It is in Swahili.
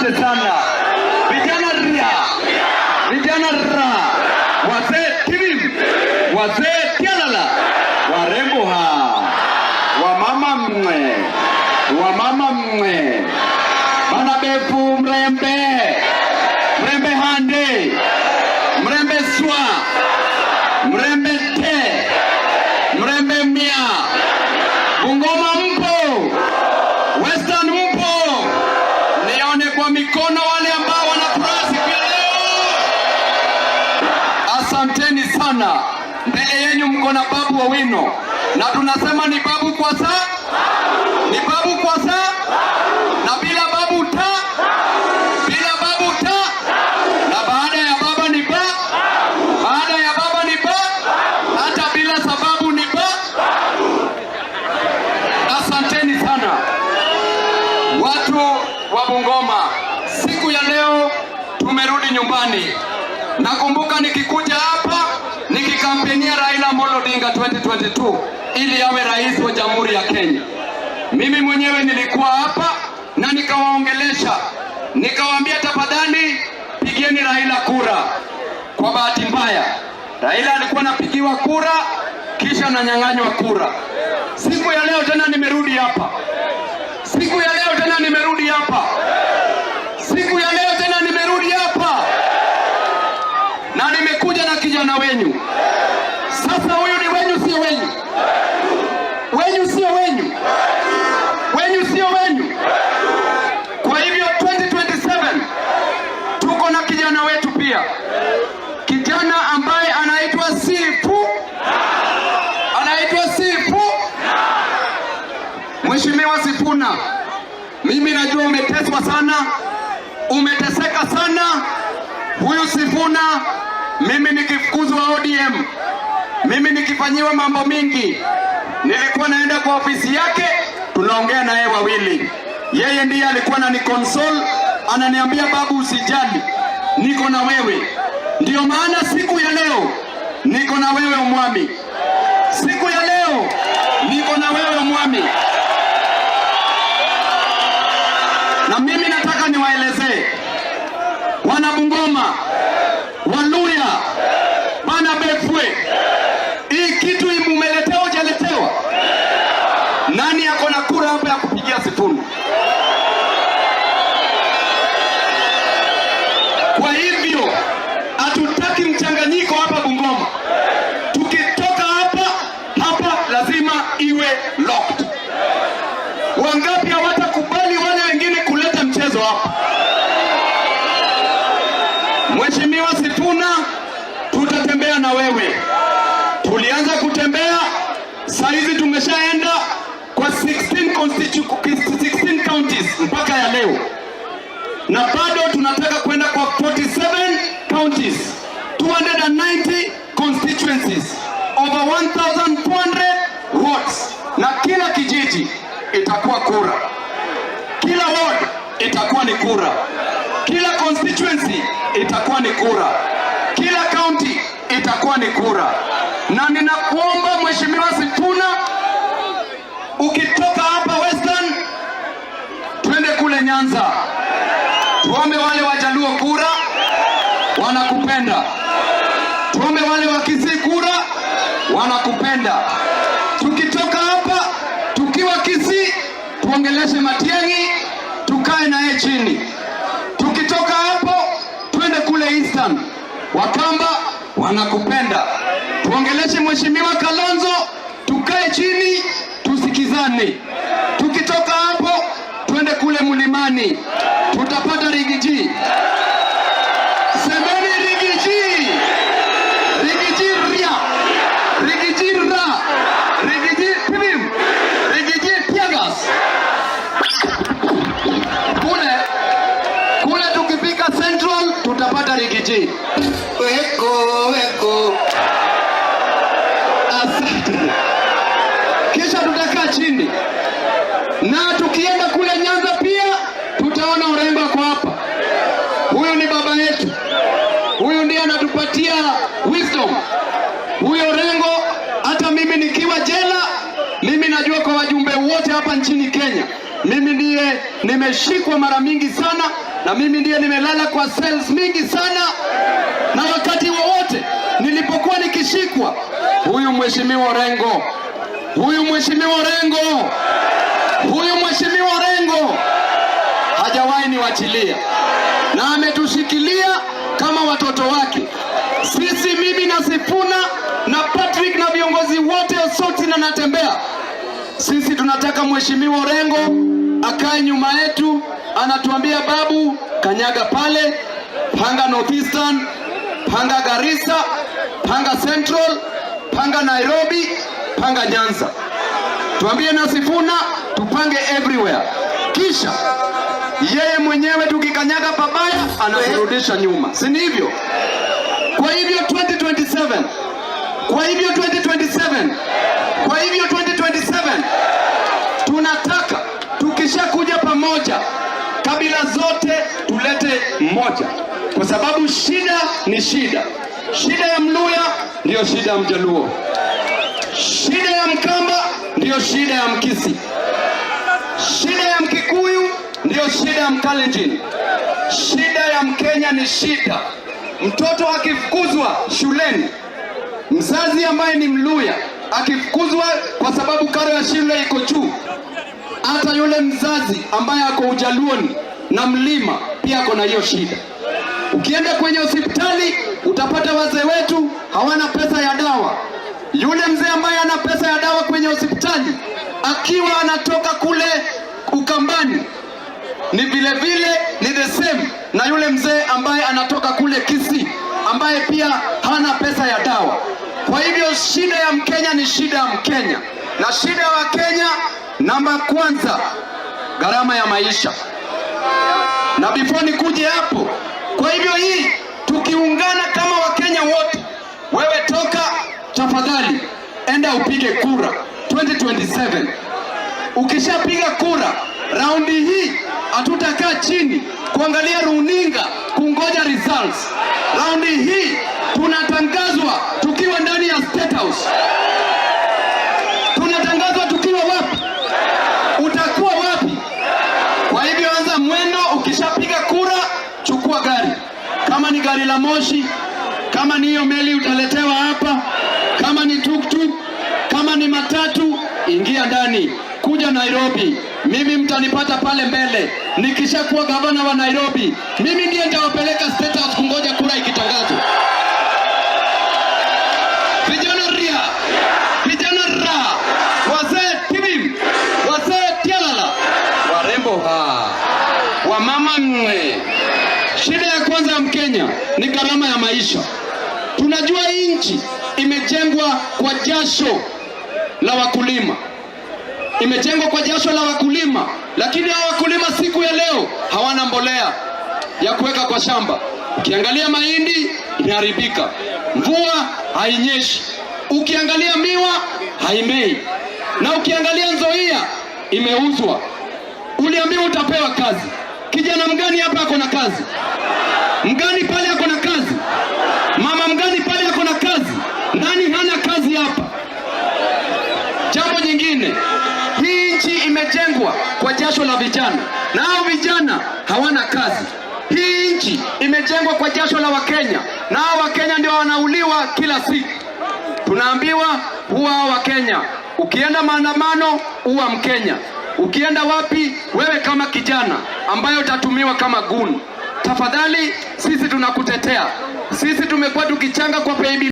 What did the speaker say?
Asante sana vijana ria, vijana ra, wazee kivim, wazee kialala, warembo ha, wamama mwe, wamama mwe, manabefu mrembe, mrembe hande, mrembe swa, mrembe te, mrembe mia, Bungoma mpo, Western mpo, nione kwa mikono wale ambao wanafurahi siku ya leo. Asanteni sana. Mbele yenu mko na Babu Owino, na tunasema ni babu kwa saa, ni babu kwa saa, na bila babu ta, bila babu ta, na baada ya baba ni ba, baada ya baba ni ba, hata bila sababu ni ba. Asanteni sana watu wa Bungoma. Siku ya leo tumerudi nyumbani. Nakumbuka nikikuja hapa nikikampenia Raila Amolo Odinga 2022 ili awe rais wa Jamhuri ya Kenya. Mimi mwenyewe nilikuwa hapa na nikawaongelesha, nikawaambia tafadhali pigieni Raila kura. Kwa bahati mbaya Raila alikuwa anapigiwa kura kisha ananyang'anywa kura. Siku ya leo tena nimerudi hapa. Siku ya leo tena nimerudi hapa. Siku ya leo tena nimerudi hapa. Na nimekuja na kijana wenyu. Sasa huyu ni wenyu sio wenyu? Wenyu sio wenyu? Wenyu sio wenyu? Kwa hivyo 2027 tuko na kijana wetu pia. Kijana ambaye anaitwa Sifu. Anaitwa Sifu. Mheshimiwa Sifuna, mimi najua umeteswa sana, umeteseka sana. Huyu Sifuna, mimi nikifukuzwa ODM, mimi nikifanyiwa mambo mingi, nilikuwa naenda kwa ofisi yake, tunaongea na yeye wawili. Yeye ndiye alikuwa ananiconsole, ananiambia babu usijali, niko na wewe. Ndio maana siku ya leo niko na wewe Omwami. Siku ya leo niko na wewe Omwami. Na mimi nataka niwaelezee wana Bungoma, Waluya, bana Befwe, hii kitu imumeletewa hujaletewa? Nani yako na kura hapa ya kupigia Sifuna? Kwa hivyo hatutaki mchanganyiko hapa Bungoma. Tukitoka hapa lazima iwe locked. Wangapi hawatakubali wale wengine kuleta mchezo hapa? Mheshimiwa Sifuna, tutatembea na wewe. Tulianza kutembea, saizi tumeshaenda kwa 16 counties mpaka ya leo. Na bado tunataka kwenda kwa 47 counties, 290 constituencies, over 1,400 wards. Na kila kijiji itakuwa kura. Kila ward itakuwa ni kura. Kila constituency itakuwa ni kura. Kila county itakuwa ni kura. Na ninakuomba Mheshimiwa Sifuna, ukitoka hapa Western, twende kule Nyanza. Tuombe wale Wajaluo kura, wanakupenda. Tuombe wale wa Kisii kura, wanakupenda. Tukitoka hapa, tukiwa Kisii, tuongeleshe Matiang'i, tukae naye chini. Tukitoka hapo, twende kule Eastern. Wakamba wanakupenda. Tuongeleshe Mheshimiwa Kalonzo, tukae chini, tusikizane. Tukitoka hapo, twende kule Mlimani. Tutapata Rigiji. Semeni Rigiji. Rigiji ria. Rigiji ra. Rigiji pim. Rigiji tiagas. Kule tukifika Central tutapata Rigiji. Weko. Asante. Kisha tutakaa chini. Na tukienda kule Nyanza pia tutaona urembo kwa hapa. Huyu ni baba yetu. Huyu ndiye anatupatia wisdom. Huyo Rengo, hata mimi nikiwa jela, mimi najua kwa wajumbe wote hapa nchini Kenya, mimi ndiye nimeshikwa mara mingi sana na mimi ndiye nimelala kwa cells mingi sana, na wakati wowote nilipokuwa nikishikwa, huyu mheshimiwa Orengo hajawahi niwachilia, na ametushikilia kama watoto wake. Sisi, mimi na Sifuna na Patrick na viongozi wote Osoti na Natembea, sisi tunataka mheshimiwa Orengo akae nyuma yetu, anatuambia babu, kanyaga pale, panga Northeastern, panga Garissa, panga Central, panga Nairobi, panga Nyanza. Tuambie na Sifuna tupange everywhere, kisha yeye mwenyewe tukikanyaga pabaya anaturudisha nyuma, si hivyo? Kwa hivyo 2027 tunataka tukishakuja pamoja, kabila zote tulete mmoja, kwa sababu shida ni shida. Shida ya Mluya ndiyo shida ya Mjaluo, shida ya Mkamba ndiyo shida ya Mkisi, shida ya Mkikuyu ndiyo shida ya Mkalenjin. Shida ya Mkenya ni shida. Mtoto akifukuzwa shuleni, mzazi ambaye ni Mluya akifukuzwa kwa sababu karo ya shule iko juu, hata yule mzazi ambaye ako Ujaluoni na Mlima pia ako na hiyo shida. Ukienda kwenye hospitali utapata wazee wetu hawana pesa ya dawa. Yule mzee ambaye ana pesa ya dawa kwenye hospitali akiwa anatoka kule Ukambani ni vile ni the same na yule mzee ambaye anatoka kule Kisii ambaye pia hana pesa ya dawa. Kwa hivyo shida ya Mkenya ni shida ya Mkenya, na shida ya Kenya namba kwanza, gharama ya maisha. Na before nikuje hapo, kwa hivyo hii tukiungana kama Wakenya wote, wewe toka tafadhali enda upige kura 2027. Ukishapiga kura raundi hii hatutakaa chini kuangalia runinga kungoja results. Raundi hii tunatangazwa tukiwa ndani ya State House. Tunatangazwa tukiwa wapi? Utakuwa wapi? Kwa hivyo anza mwendo. Ukishapiga kura chukua gari, kama ni gari la moshi, kama ni hiyo meli utaletewa hapa, kama ni tuktuk, kama ni matatu, ingia ndani, kuja Nairobi. Mimi mtanipata pale mbele. Nikishakuwa gavana wa Nairobi, mimi ndiye nitawapeleka State House kungoja kura ikitangazwa. Vijana ria, vijana ra, wazee tibim, wazee tialala, warembo wamama mwe. Shida ya kwanza ya Mkenya ni gharama ya maisha. Tunajua nchi imejengwa kwa jasho la wakulima. Imejengwa kwa jasho la wakulima, lakini hao wakulima siku ya leo hawana mbolea ya kuweka kwa shamba. Ukiangalia mahindi inaharibika, mvua hainyeshi. Ukiangalia miwa haimei, na ukiangalia Nzoia imeuzwa. Uliambiwa utapewa kazi. Kijana mgani hapa ako na kazi? Mgani pale ako na kazi? Mama mgani pale ako na kazi? Nani hana kazi hapa? Jambo jingine, hii nchi imejengwa kwa jasho la vijana, na hao vijana hawana kazi. Hii nchi imejengwa kwa jasho la Wakenya, na hao Wakenya ndio wanauliwa kila siku. Tunaambiwa huwa Wakenya, ukienda maandamano huwa Mkenya. Ukienda wapi wewe kama kijana ambayo utatumiwa kama guni? Tafadhali, sisi tunakutetea. Sisi tumekuwa tukichanga kwa baby